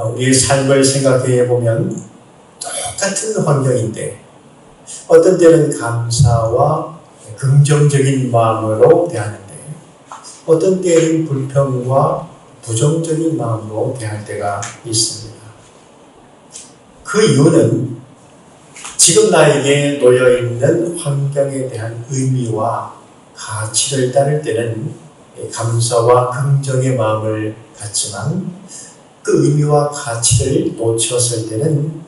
우리의 삶을 생각해 보면 똑같은 환경인데 어떤 때는 감사와 긍정적인 마음으로 대하는데 어떤 때는 불평과 부정적인 마음으로 대할 때가 있습니다. 그 이유는 지금 나에게 놓여있는 환경에 대한 의미와 가치를 따를 때는 감사와 긍정의 마음을 갖지만 그 의미와 가치를 놓쳤을 때는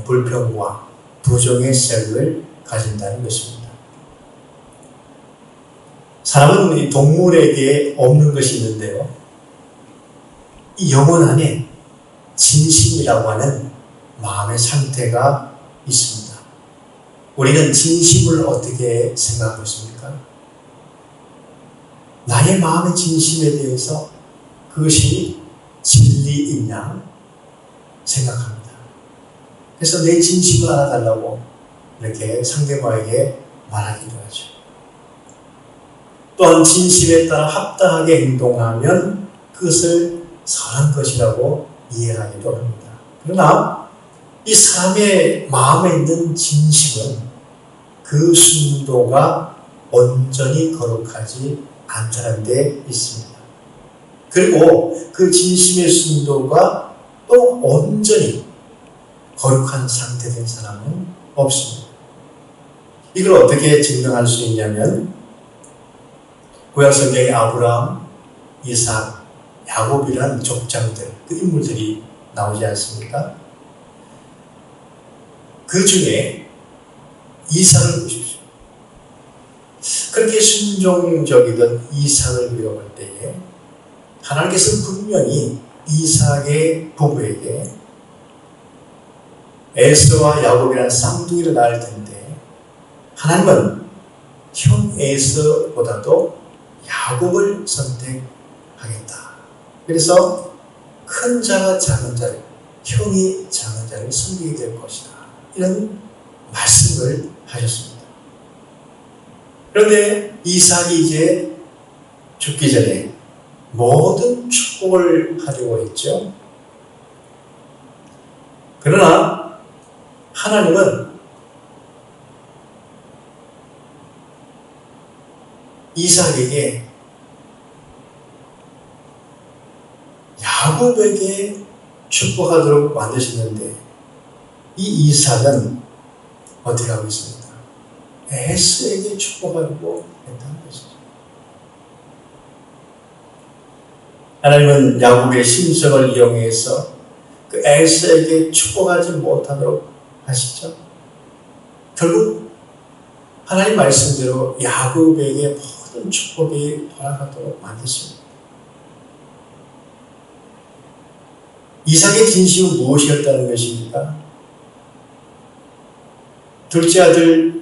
불평과 부정의 생각을 가진다는 것입니다. 사람은 동물에게 없는 것이 있는데요. 이 영혼 안에 진심이라고 하는 마음의 상태가 있습니다. 우리는 진심을 어떻게 생각하고 있습니까? 나의 마음의 진심에 대해서 그것이 진리이냐 생각합니다. 그래서 내 진심을 알아달라고 이렇게 상대방에게 말하기도 하죠. 또한 진심에 따라 합당하게 행동하면 그것을 선한 것이라고 이해하기도 합니다. 그러나 이 사람의 마음에 있는 진심은 그 순도가 온전히 거룩하지 않다는 데 있습니다. 그리고 그 진심의 순도가 또 온전히 거룩한 상태된 사람은 없습니다. 이걸 어떻게 증명할 수 있냐면 구약성경의 아브라함, 이삭, 야곱이라는 족장들, 그 인물들이 나오지 않습니까? 그 중에 이삭을 보십시오. 그렇게 순종적이던 이삭을 비워볼 때에 하나님께서 분명히 이삭의 부부에게 에서와 야곱이라는 쌍둥이를 낳을 텐데 하나님은 형 에서보다도 야곱을 선택하겠다. 그래서 큰 자가 작은 자를, 형이 작은 자를 섬기게 될 것이다. 이런 말씀을 하셨습니다. 그런데 이삭이 이제 죽기 전에 모든 축복을 하려고 했죠. 그러나 하나님은 이삭에게 야곱에게 축복하도록 만드셨는데 이 이삭은 어떻게 하고 있습니까? 에서에게 축복하려고 했다는 것이죠. 하나님은 야곱의 심성을 이용해서 그 에서에게 축복하지 못하도록 하시죠. 결국 하나님 말씀대로 야곱에게 모든 축복이 돌아가도록 만드십니다. 이삭의 진심은 무엇이었다는 것입니까? 둘째 아들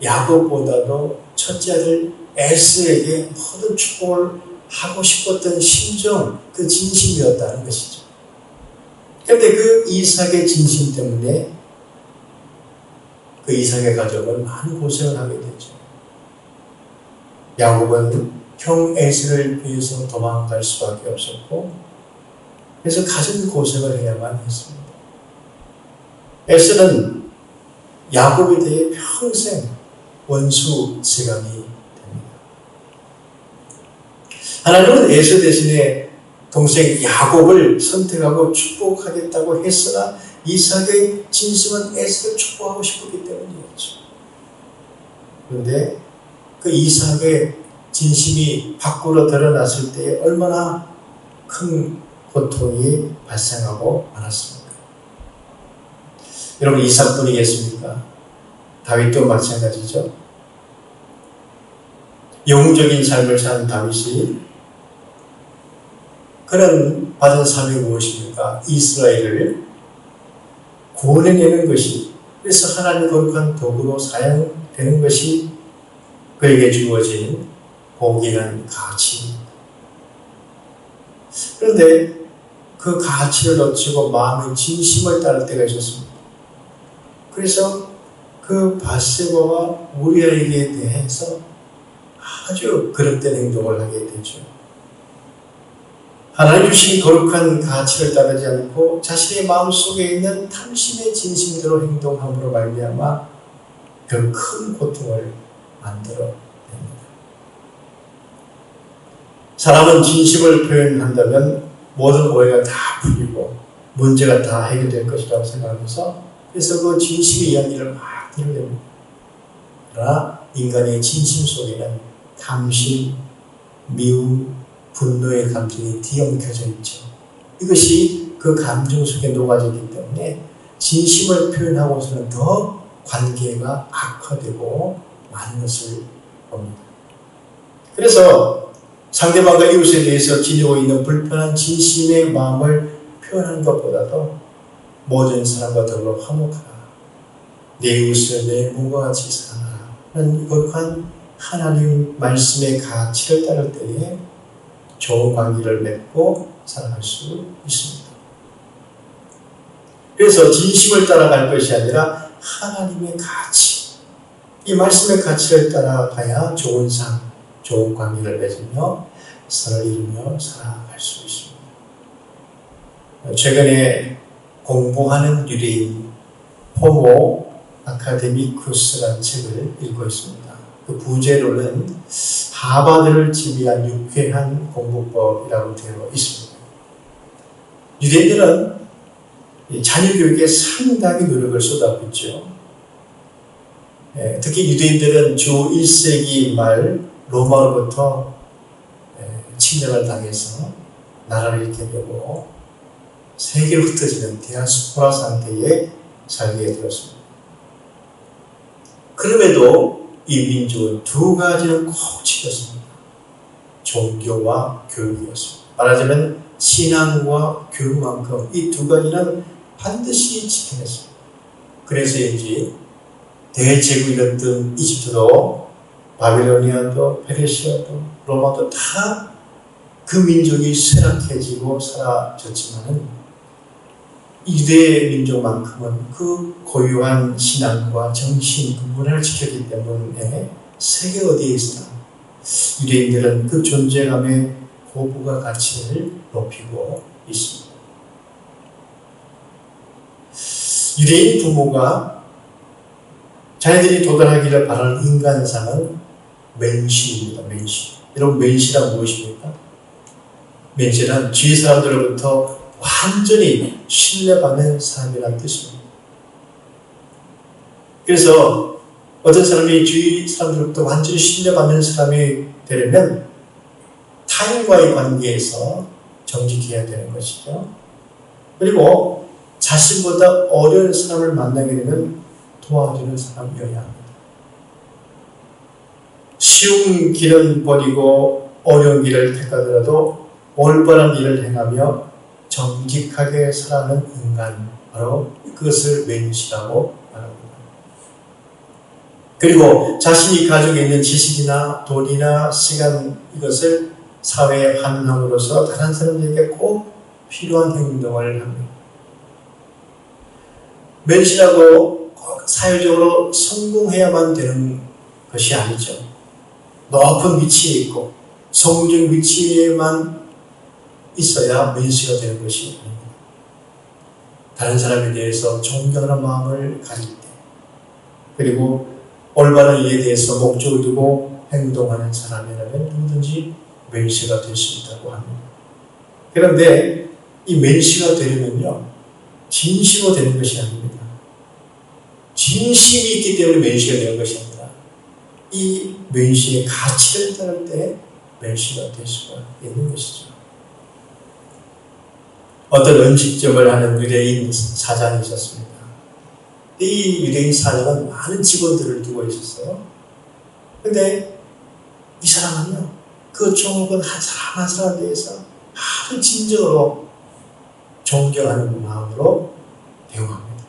야곱보다도 첫째 아들 에서에게 모든 축복을 하고 싶었던 심정, 그 진심이었다는 것이죠. 그런데 그 이삭의 진심 때문에 그 이삭의 가족은 많은 고생을 하게 되죠. 야곱은 형 에서를 위해서 도망갈 수밖에 없었고, 그래서 가진 고생을 해야만 했습니다. 에서는 야곱에 대해 평생 원수 지감이 됩니다. 하나님은 에서 대신에 동생 야곱을 선택하고 축복하겠다고 했으나 이삭의 진심은 에서를 축복하고 싶었기 때문이었죠. 그런데 그 이삭의 진심이 밖으로 드러났을 때 얼마나 큰 고통이 발생하고 말았습니까? 여러분 이삭뿐이겠습니까? 다윗도 마찬가지죠. 영웅적인 삶을 사는 다윗이 그는 받은 삶이 무엇입니까? 이스라엘을 구원해내는 것이, 그래서 하나님의 거룩한 도구로 사용되는 것이 그에게 주어진 복이라는 가치입니다. 그런데 그 가치를 놓치고 마음의 진심을 따를 때가 있었습니다. 그래서 그 밧세바와 우리아에게 대해서 아주 그릇된 행동을 하게 되죠. 하나님 주신 거룩한 가치를 따르지 않고 자신의 마음속에 있는 탐심의 진심대로 행동함으로 말미암아 그 큰 고통을 만들어냅니다. 사람은 진심을 표현한다면 모든 오해가 다 풀리고 문제가 다 해결될 것이라고 생각하면서 그래서 그 진심의 이야기를 막 드러냅니다. 그러나 인간의 진심 속에는 탐심, 미움, 분노의 감정이 뒤엉켜져 있죠. 이것이 그 감정 속에 녹아지기 때문에 진심을 표현하고서는 더 관계가 악화되고 많은 것을 봅니다. 그래서 상대방과 이웃에 대해서 지니고 있는 불편한 진심의 마음을 표현하는 것보다도 모든 사람과 더불어 화목하라. 내 이웃을 내 몸과 같이 사랑하라. 하는 거룩한 하나님 말씀의 가치를 따를 때에 좋은 관계를 맺고 살아갈 수 있습니다. 그래서 진심을 따라갈 것이 아니라 하나님의 가치, 이 말씀의 가치를 따라가야 좋은 삶, 좋은 관계를 맺으며 선을 이루며 살아갈 수 있습니다. 최근에 공부하는 유대인 호모 아카데미쿠스라는 책을 읽고 있습니다. 그 부제로는 하버드를 지배한 유쾌한 공부법이라고 되어 있습니다. 유대인들은 자녀 교육에 상당히 노력을 쏟아붓죠. 특히 유대인들은 주 1세기 말 로마로부터 침략을 당해서 나라를 잃게 되고 세계로 흩어지는 디아스포라 상태에 살게 되었습니다. 그럼에도 이 민족은 두 가지는 꼭 지켰습니다. 종교와 교육이었습니다. 말하자면 신앙과 교육만큼 이 두 가지는 반드시 지켜냈습니다. 그래서인지 대제국이었던 이집트도 바빌로니아도 페르시아도 로마도 다 그 민족이 쇠락해지고 사라졌지만은 유대 민족만큼은 그 고유한 신앙과 정신, 그 문화를 지켰기 때문에 세계 어디에서나 유대인들은 그 존재감의 고부가 가치를 높이고 있습니다. 유대인 부모가 자녀들이 도달하기를 바라는 인간상은 맨시입니다. 맨시. 여러분, 맨시란 무엇입니까? 맨시란 주위 사람들로부터 완전히 신뢰받는 사람이라는 뜻입니다. 그래서 어떤 사람이 주위 사람들로부터 완전히 신뢰받는 사람이 되려면 타인과의 관계에서 정직해야 되는 것이죠. 그리고 자신보다 어려운 사람을 만나게 되면 도와주는 사람이어야 합니다. 쉬운 길은 버리고 어려운 길을 택하더라도 올바른 일을 행하며 정직하게 살아가는 인간, 바로 그것을 맨시라고 말합니다. 그리고 자신이 가지고 있는 지식이나 돈이나 시간, 이것을 사회에 환원함으로써 다른 사람들에게 꼭 필요한 행동을 합니다. 맨시라고 꼭 사회적으로 성공해야만 되는 것이 아니죠. 높은 위치에 있고 성공적 위치에만 있어야 맨시가 되는 것이 아닙니다. 다른 사람에 대해서 존경하는 마음을 가질 때, 그리고 올바른 일에 대해서 목적을 두고 행동하는 사람이라면 누구든지 맨시가 될 수 있다고 합니다. 그런데 이 맨시가 되려면요, 진심으로 되는 것이 아닙니다. 진심이 있기 때문에 맨시가 되는 것이 아니라 이 맨시의 가치를 따를 때 맨시가 될 수가 있는 것이죠. 어떤 음식점을 하는 유대인 사장이 있었습니다. 이 유대인 사장은 많은 직원들을 두고 있었어요. 근데 이 사람은요, 그 종업원 한 사람 한 사람에 대해서 아주 진정으로 존경하는 마음으로 대우합니다.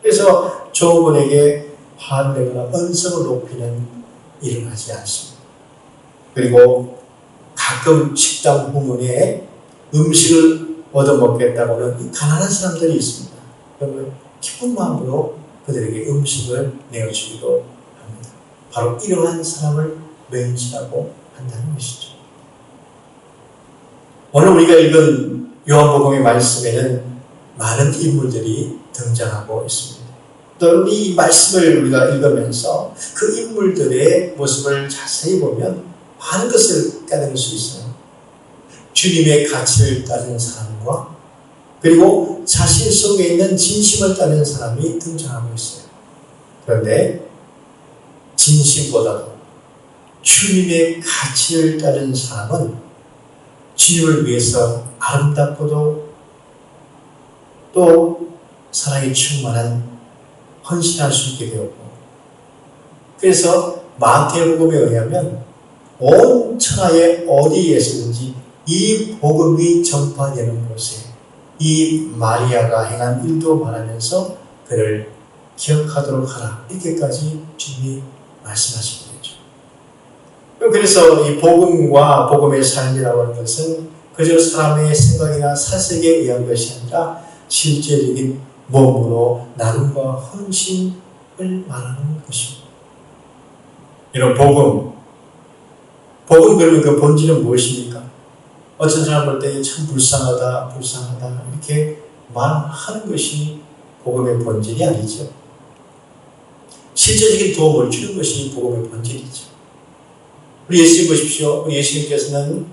그래서 종업원에게 화를 내거나 언성을 높이는 일을 하지 않습니다. 그리고 가끔 식당 후문에 음식을 얻어먹겠다고는 가난한 사람들이 있습니다. 그러면 기쁜 마음으로 그들에게 음식을 내어주기도 합니다. 바로 이러한 사람을 맨시라고 한다는 것이죠. 오늘 우리가 읽은 요한복음의 말씀에는 많은 인물들이 등장하고 있습니다. 또 이 말씀을 우리가 읽으면서 그 인물들의 모습을 자세히 보면 많은 것을 깨달을 수 있어요. 주님의 가치를 따르는 사람과 그리고 자신 속에 있는 진심을 따르는 사람이 등장하고 있어요. 그런데 진심보다도 주님의 가치를 따르는 사람은 주님을 위해서 아름답고도 또 사랑이 충만한 헌신할 수 있게 되었고, 그래서 마태복음에 의하면 온 천하의 어디에서든지 이 복음이 전파되는 곳에 이 마리아가 행한 일도 말하면서 그를 기억하도록 하라, 이렇게까지 주님이 말씀하시게 되죠. 그래서 이 복음과 복음의 삶이라고 하는 것은 그저 사람의 생각이나 사색에 의한 것이 아니라 실제적인 몸으로 나눔과 헌신을 말하는 것입니다. 이런 복음 그러면 그 본질은 무엇입니까? 어떤 사람 볼 때 참 불쌍하다 이렇게 말하는 것이 복음의 본질이 아니죠. 실제적인 도움을 주는 것이 복음의 본질이죠. 우리 예수님 보십시오. 예수님께서는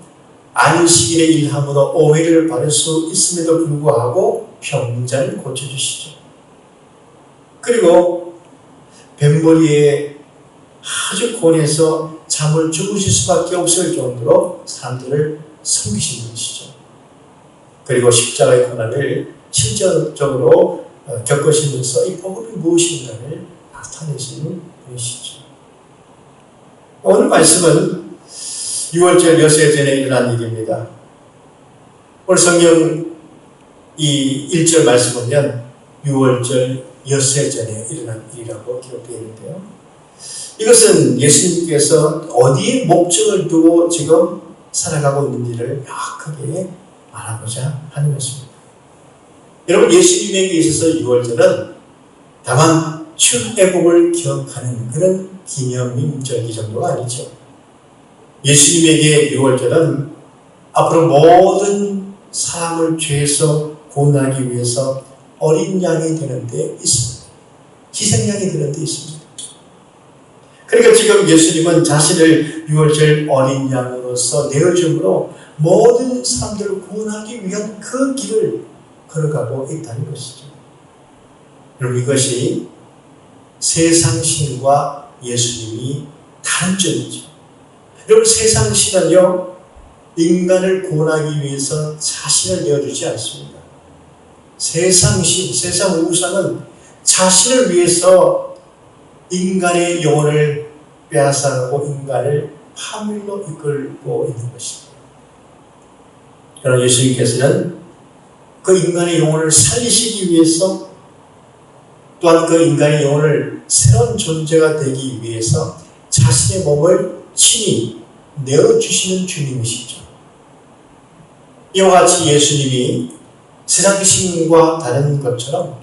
안식일에 일함으로 오해를 받을 수 있음에도 불구하고 병자를 고쳐주시죠. 그리고 뱀머리에 아주 고뇌해서 잠을 주무실 수밖에 없을 정도로 사람들을 섬기신 분이시죠. 그리고 십자가의 고난을 실제적으로 겪으시면서 이 복음이 무엇인가를 나타내시는 분이시죠. 오늘 말씀은 6월절 엿새 전에 일어난 일입니다. 오늘 성경 이 1절 말씀 보면 6월절 엿새 전에 일어난 일이라고 기록되어 있는데요. 이것은 예수님께서 어디에 목적을 두고 지금 살아가고 있는지를 명확하게 말하고자 하는 것입니다. 여러분, 예수님에게 있어서 6월절은 다만 출애굽을 기억하는 그런 기념일절기 정도가 아니죠. 예수님에게 6월절은 앞으로 모든 사람을 죄에서 구원하기 위해서 어린 양이 되는 데 있습니다. 희생양이 되는 데 있습니다. 그러니까 지금 예수님은 자신을 6월절 어린 양으로서 내어줌으로 모든 사람들을 구원하기 위한 그 길을 걸어가고 있다는 것이죠. 여러분, 이것이 세상신과 예수님이 다른 점이죠. 여러분, 세상신은요, 인간을 구원하기 위해서 자신을 내어주지 않습니다. 세상신, 세상 우상은 자신을 위해서 인간의 영혼을 빼앗아가고 인간을 파멸로 이끌고 있는 것입니다. 그러나 예수님께서는 그 인간의 영혼을 살리시기 위해서 또한 그 인간의 영혼을 새로운 존재가 되기 위해서 자신의 몸을 친히 내어주시는 주님이시죠. 이와 같이 예수님이 세상신과 다른 것처럼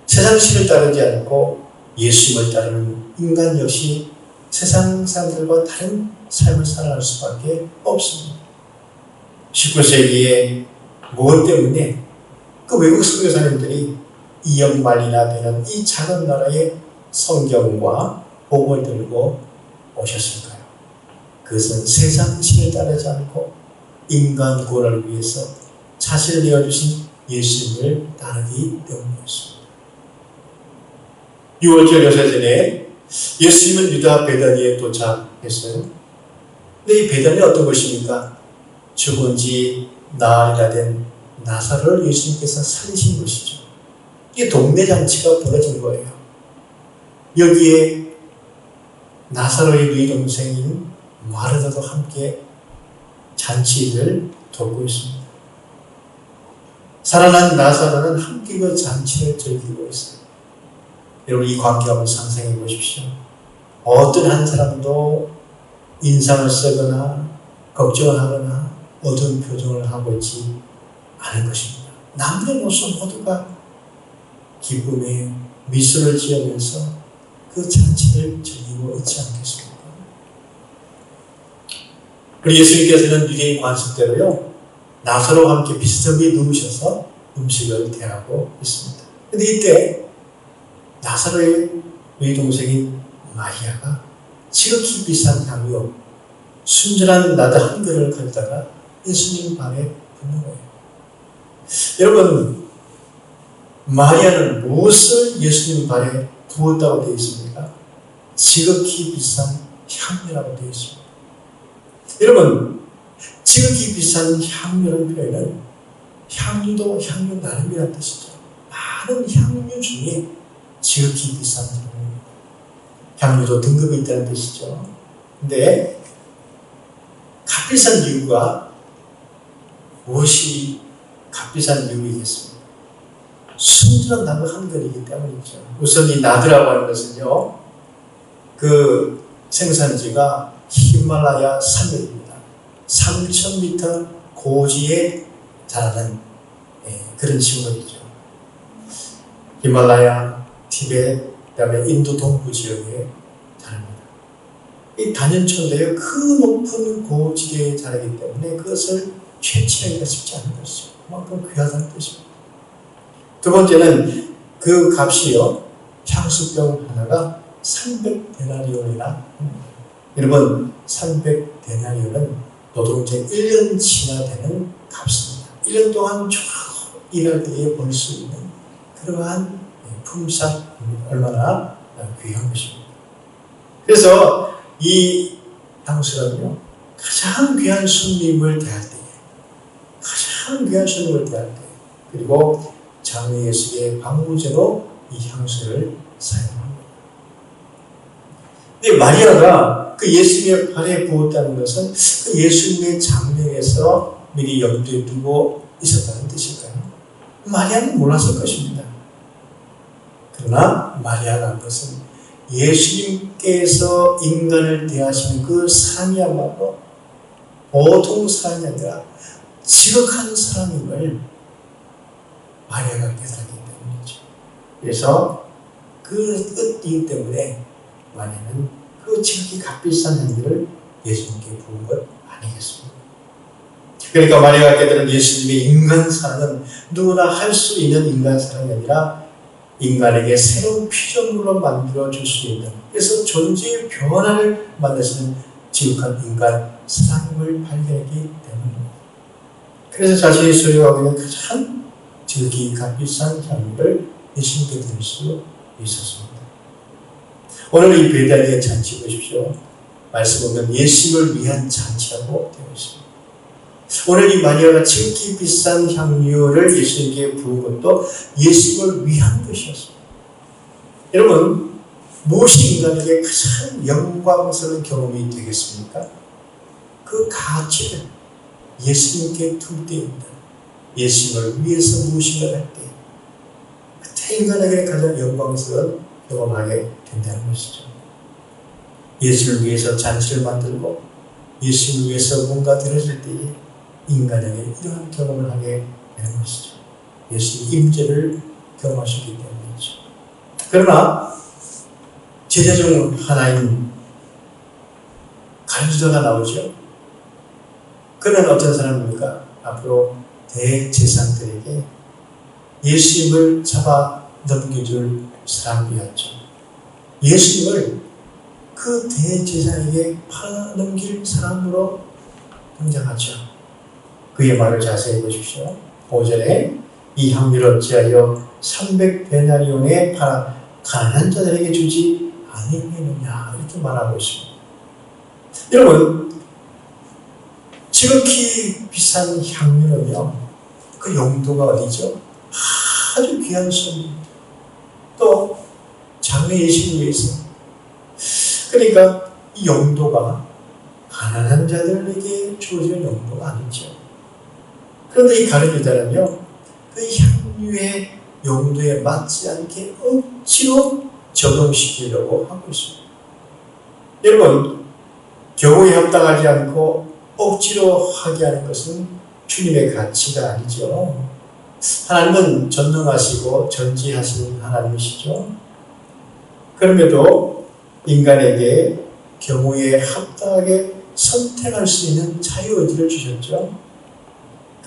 세상신을 따르지 않고 예수님을 따르는 인간 역시 세상 사람들과 다른 삶을 살아갈 수밖에 없습니다. 19세기에 무엇 때문에 그 외국 선교사님들이 2억 마리나 되는 이 작은 나라에 성경과 복음을 들고 오셨을까요? 그것은 세상 신을 따르지 않고 인간 구원을 위해서 자신을 내어주신 예수님을 따르기 때문이었습니다. 6월절 엿새 전에 예수님은 유다 베다니에 도착했어요. 근데 이 베다니 어떤 곳입니까? 죽은 지 나흘이나 된 나사로를 예수님께서 살리신 곳이죠. 이게 동네 잔치가 벌어진 거예요. 여기에 나사로의 누이 동생인 마르다도 함께 잔치를 돕고 있습니다. 살아난 나사로는 함께 그 잔치를 즐기고 있어요. 여러분, 이 관계 한번 상상해 보십시오. 어떤 한 사람도 인상을 쓰거나 걱정을 하거나 어두운 표정을 하고 있지 않을 것입니다. 남녀노소 모두가 기쁨에 미소를 지으면서 그 잔치를 즐기고 있지 않겠습니까? 그리고 예수님께서는 유대인 관습대로요, 나사로와 함께 비스듬히 누우셔서 음식을 대하고 있습니다. 근데 이때 나사로의 외동생인 마리아가 지극히 비싼 향료, 순전한 나드 한 그릇을 가져다가 예수님 발에 붓는 거예요. 여러분, 마리아는 무엇을 예수님 발에 부었다고 되어 있습니까? 지극히 비싼 향료라고 되어 있습니다. 여러분, 지극히 비싼 향료라는 표현은 향유도 향유 나름이라는 뜻이죠. 많은 향유 중에 지극히 비싼 향유입니다. 향유도 등급이 있다는 뜻이죠. 근데 값비싼 이유가 무엇이 값비싼 이유이겠습니까? 순전한 나무 한 그릇이기 때문이죠. 우선 이 나드라고 하는 것은요, 그 생산지가 히말라야 산맥입니다. 3,000m 고지에 자라는 그런 식물이죠. 히말라야, 티베트, 그다음에 인도 동부 지역에 자랍니다. 이 단연초인데요, 그 높은 고지대에 자라기 때문에 그것을 채취하기가 쉽지 않은 것이죠. 그만큼 귀하다는 뜻입니다. 두 번째는 그 값이요, 향수병 하나가 300데나리온이나 합니다. 여러분, 300데나리온은 노동자 1년치나 되는 값입니다. 1년 동안 쭉 일할 때에 벌 수 있는 그러한 품삯입니다. 얼마나 귀한 것입니다. 그래서 이 향수는요, 가장 귀한 손님을 대할 때에, 그리고 장래 예수의 방부제로 이 향수를 사용합니다. 근데 마리아가 그 예수님의 발에 부었다는 것은 그 예수님의 장래에서 미리 염두에 두고 있었다는 뜻일까요? 마리아는 몰랐을 것입니다. 그러나 마리아가 한 것은 예수님께서 인간을 대하시는 그 사랑이야말로 보통 사랑이 아니라 지극한 사랑임을 마리아가 깨달았기 때문이죠. 그래서 그 뜻이기 때문에 마리아는 그 지극히 값비싼 향기를 예수님께 부은 것 아니겠습니까? 그러니까 마리아가 깨달은 예수님의 인간 사랑은 누구나 할 수 있는 인간 사랑이 아니라 인간에게 새로운 피조물로 만들어줄 수 있는, 그래서 존재의 변화를 만드시는 지극한 인간 사랑을 발견했기 때문입니다. 그래서 자신이 소유하고 있는 가장 지극히 값비싼 향기를 예수님께 드릴 수 있었습니다. 오늘 이 베다니의 잔치 보십시오. 말씀 보면 예수님을 위한 잔치라고 되어 있습니다. 오늘 이 마리아가 지극히 비싼 향유를 예수님께 부은 것도 예수님을 위한 것이었습니다. 여러분, 무엇이 인간에게 가장 영광스러운 경험이 되겠습니까? 그 가치를 예수님께 둘 때입니다. 예수님을 위해서 무엇인가 할 때, 그때 인간에게 가장 영광스러운 경험하게 된다는 것이죠. 예수를 위해서 잔치를 만들고 예수를 위해서 뭔가 드려질 때에 인간에게 이러한 경험을 하게 되는 것이죠. 예수의 임재를 경험하시기 때문이죠. 그러나 제자 중 하나인 간주자가 나오죠. 그는 어떤 사람입니까? 앞으로 대제사장들에게 예수님을 잡아 넘겨줄 사람이었죠. 예수님을 그 대제사장에게 팔아 넘길 사람으로 등장하죠. 그의 말을 자세히 보십시오. 5절에 이 향유를 어찌하여 300데나리온에 팔아 가난한 자들에게 주지 아니하느냐, 이렇게 말하고 있습니다. 여러분, 지극히 비싼 향유는요, 그 용도가 어디죠? 아주 귀한 손입니다. 또 장래 예수를 위해서. 그러니까 이 용도가 가난한 자들에게 주어지는 용도가 아니죠. 그런데 이 가룟유다는요, 그 향유의 용도에 맞지 않게 억지로 적용시키려고 하고 있습니다. 여러분, 교훈에 합당하지 않고 억지로 하게 하는 것은 주님의 가치가 아니죠. 하나님은 전능하시고 전지하시는 하나님이시죠. 그럼에도 인간에게 경우에 합당하게 선택할 수 있는 자유의지를 주셨죠.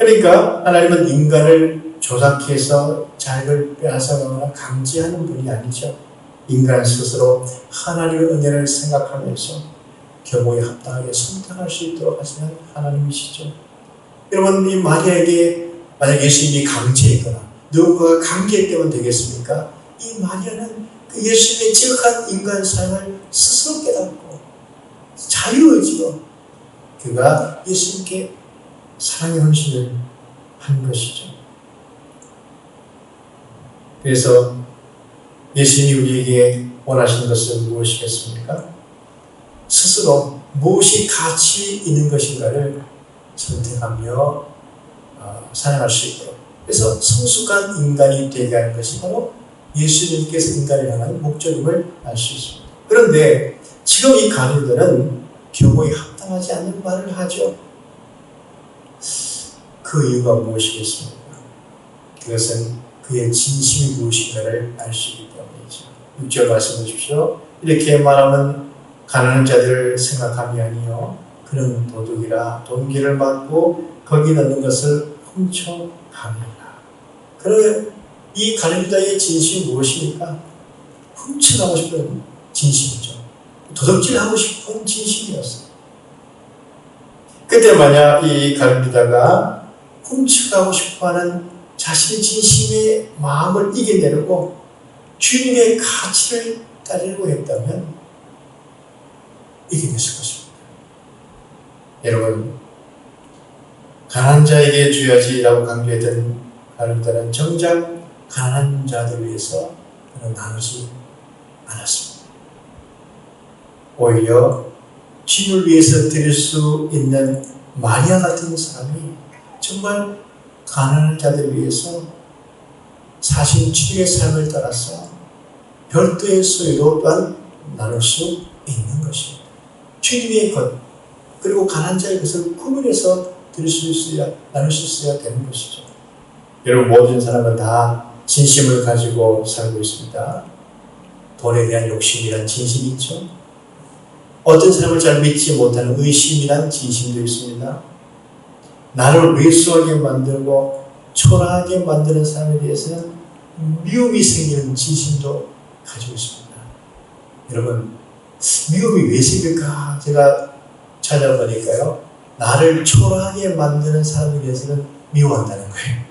그러니까 하나님은 인간을 조작해서 자유를 빼앗아가거나 강제하는 분이 아니죠. 인간 스스로 하나님의 은혜를 생각하면서 교보에 합당하게 선택할 수 있도록 하시는 하나님이시죠. 여러분, 이 마리아에게 만약 예수님이 강제했거나 누군가가 강제했다면 되겠습니까? 이 마리아는 그 예수님의 지극한 인간 삶을 스스로 깨닫고 자유의지로 그가 예수님께 사랑의 헌신을 한 것이죠. 그래서 예수님이 우리에게 원하시는 것은 무엇이겠습니까? 스스로 무엇이 가치 있는 것인가를 선택하며 살아갈 수 있도록, 그래서 성숙한 인간이 되게 하는 것이 바로 예수님께서 인간을 향한 목적임을 알 수 있습니다. 그런데 지금 이 가룟유다는 교보에 합당하지 않는 말을 하죠. 그 이유가 무엇이겠습니까? 그것은 그의 진심이 무엇인가를 알 수 있기 때문이죠. 6절 말씀 보십시오. 이렇게 말하면 가난한 자들을 생각함이 아니요 그는 도둑이라 돈기를 받고 거기 넣는 것을 훔쳐갑니다. 그러면 이 가룟유다의 진심이 무엇입니까? 훔쳐가고 싶은 진심이죠. 도둑질하고 싶은 진심이었어요. 그때 만약 이 가룟유다가 훔쳐가고 싶어하는 자신의 진심의 마음을 이겨내려고 주님의 가치를 따르려고 했다면 이겨냈을 것입니다. 여러분, 가난한 자에게 줘야지라고 강조했던 가룟유다는 정작 가난한 자들 위해서 그는 나누지 않았습니다. 오히려 주님을 위해서 드릴 수 있는 마리아 같은 사람이 정말 가난한 자들 위해서 사실 주님의 삶을 따라서 별도의 소유도 또한 나눌 수 있는 것입니다. 주님의 것, 그리고 가난한 자의 것을 구분해서 드릴 수 있어야, 나눌 수 있어야 되는 것이죠. 여러분, 모든 사람은 다 진심을 가지고 살고 있습니다. 돈에 대한 욕심이란 진심이 있죠. 어떤 사람을 잘 믿지 못하는 의심이란 진심도 있습니다. 나를 왜소하게 만들고 초라하게 만드는 사람에 대해서는 미움이 생기는 진심도 가지고 있습니다. 여러분, 미움이 왜 생길까? 제가 찾아보니까요, 나를 초라하게 만드는 사람에 대해서는 미워한다는 거예요.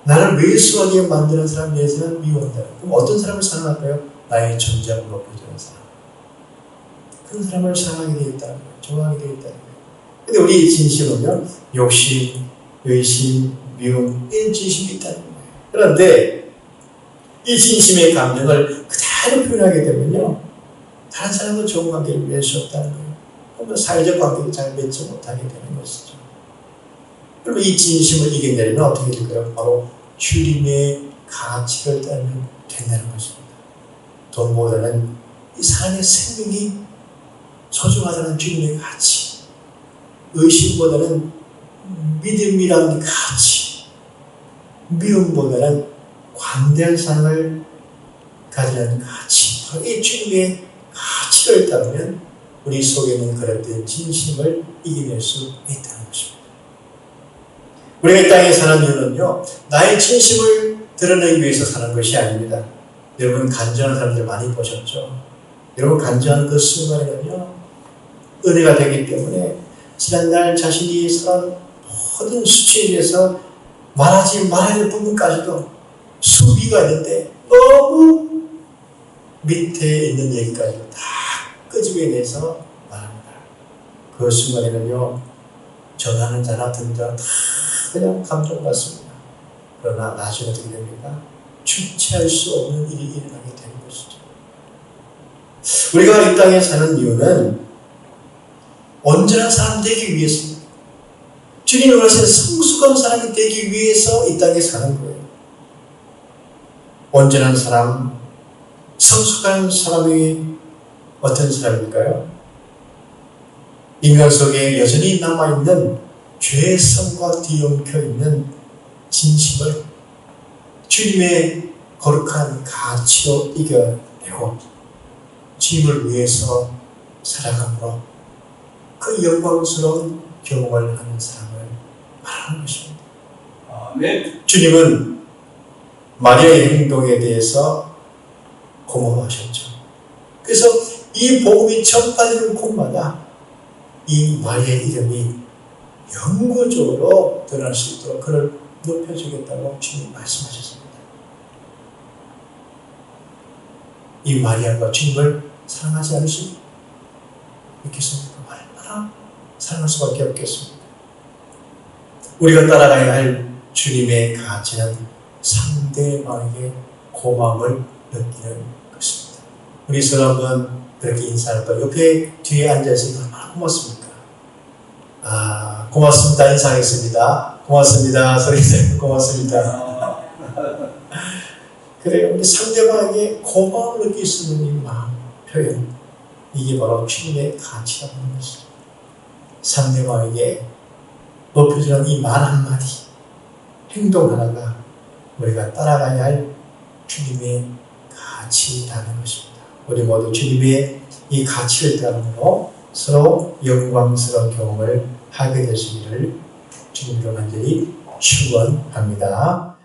나를 왜소하게 만드는 사람에 대해서는 미워한다는 거예요. 그럼 어떤 사람을 사랑할까요? 나의 존재함을 높여주는 사람. 그런 사람을 사랑하게 되어 있다는 거예요. 좋아하게 되어 있다는 거예요. 근데 우리 진심은요, 욕심, 의심, 미움, 이런 진심이 있다는 거예요. 그런데 이 진심의 감정을 그대로 표현하게 되면요, 다른 사람과 좋은 관계를 맺을 수 없다는 거예요. 그럼 사회적 관계를 잘 맺지 못하게 되는 것이죠. 그럼 이 진심을 이겨내려면 어떻게 될까요? 바로 주님의 가치를 따르면 된다는 것입니다. 돈보다는 이 사람의 생명이 소중하다는 주님의 가치, 의심보다는 믿음이라는 가치, 미움보다는 관대한 삶을 가지는 가치, 바로 이 주님의 가치를 따르면 우리 속에 있는 그릇된 진심을 이겨낼 수 있다는 것입니다. 우리가 이 땅에 사는 이유는요, 나의 진심을 드러내기 위해서 사는 것이 아닙니다. 여러분, 간절한 사람들 많이 보셨죠? 여러분, 간절한 그 순간에는요, 은혜가 되기 때문에 지난날 자신이 살아온 모든 수치에 대해서 말하지 말아야 할 부분까지도 수비가 있는데 너무 밑에 있는 얘기까지도 다 끄집어내서 말합니다. 그 순간에는요, 전하는 자나 듣는 자 다 그냥 감동받습니다. 그러나 나중에 어떻게 됩니까? 주체할 수 없는 일이 일어나게 되는 것이죠. 우리가 이 땅에 사는 이유는 온전한 사람 되기 위해서입니다. 주님이 원하시는 성숙한 사람이 되기 위해서 이 땅에 사는 거예요. 온전한 사람, 성숙한 사람이 어떤 사람일까요? 인간 속에 여전히 남아있는 죄성과 뒤엉켜 있는 진심을 주님의 거룩한 가치로 이겨내고 주님을 위해서 살아감으로 그 영광스러운 경험을 하는 사람을 말하는 것입니다. 아멘. 주님은 마리아의 행동에 대해서 고마워하셨죠. 그래서 이 복음이 전파되는 곳마다 이 마리아의 이름이 영구적으로 드러날 수 있도록 그를 높여주겠다고 주님이 말씀하셨습니다. 이 마리아가 주님을 사랑하지 않으십니까? 믿겠습니까? 얼마나 사랑할 수밖에 없겠습니다. 우리가 따라가야 할 주님의 가치는 상대방에게 고마움을 느끼는 것입니다. 우리 서로 한번 그렇게 인사할까요? 옆에 뒤에 앉아있으면 얼마나 고맙습니까? 고맙습니다. 인사하겠습니다. 고맙습니다. 소리 내고 고맙습니다. 그래요. 우리 상대방에게 고마움을 느낄 수 있는 이 마음 표현, 이게 바로 주님의 가치라고 하는 것입니다. 상대방에게 높여주는 이 말 한마디, 행동 하나가 우리가 따라가야 할 주님의 가치라는 것입니다. 우리 모두 주님의 이 가치를 따르므로 서로 영광스러운 경험을 하게 되시기를 주님으로 간절히 축원합니다.